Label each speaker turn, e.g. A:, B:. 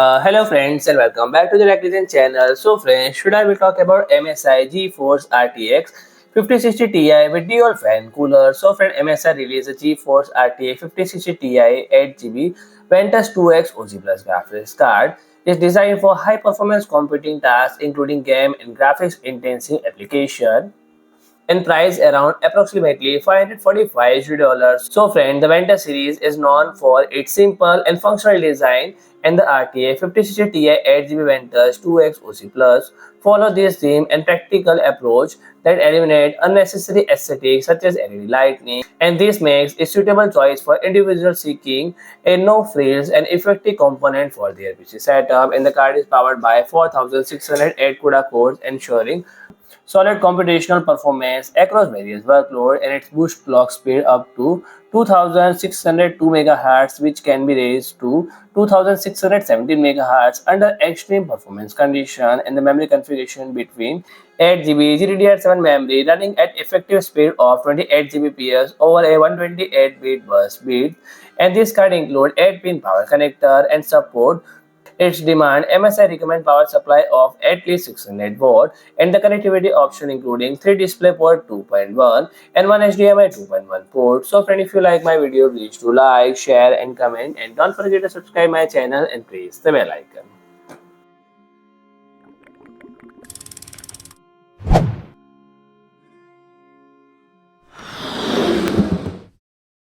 A: Hello friends and welcome back to the Recreation channel. So friends, today we talk about MSI GeForce RTX 5060 Ti with dual fan cooler. So friend, MSI released the GeForce RTX 5060 Ti 8GB VENTUS 2X OG Plus graphics card. It's designed for high performance computing tasks including game and graphics intensive application and priced around approximately $545. So friend, the Venta series is known for its simple and functional design, and the RTA 5060 Ti 8GB Ventus 2X OC Plus follow this theme and practical approach that eliminate unnecessary aesthetics such as LED lighting, and this makes a suitable choice for individuals seeking a no-frills and effective component for their PC setup. And the card is powered by 4608 CUDA cores, ensuring solid computational performance across various workloads, and its boost clock speed up to 2602 MHz, which can be raised to 2617 MHz under extreme performance condition. And the memory configuration between 8GB GDDR7 memory running at effective speed of 28 Gbps over a 128-bit bus speed, and this card includes 8-pin power connector and support its demand. MSI recommend power supply of at least 600 watt, and the connectivity option including 3 DisplayPort 2.1 and 1 HDMI 2.1 port. So friend, if you like my video, please do like, share and comment, and don't forget to subscribe my channel and press the bell icon.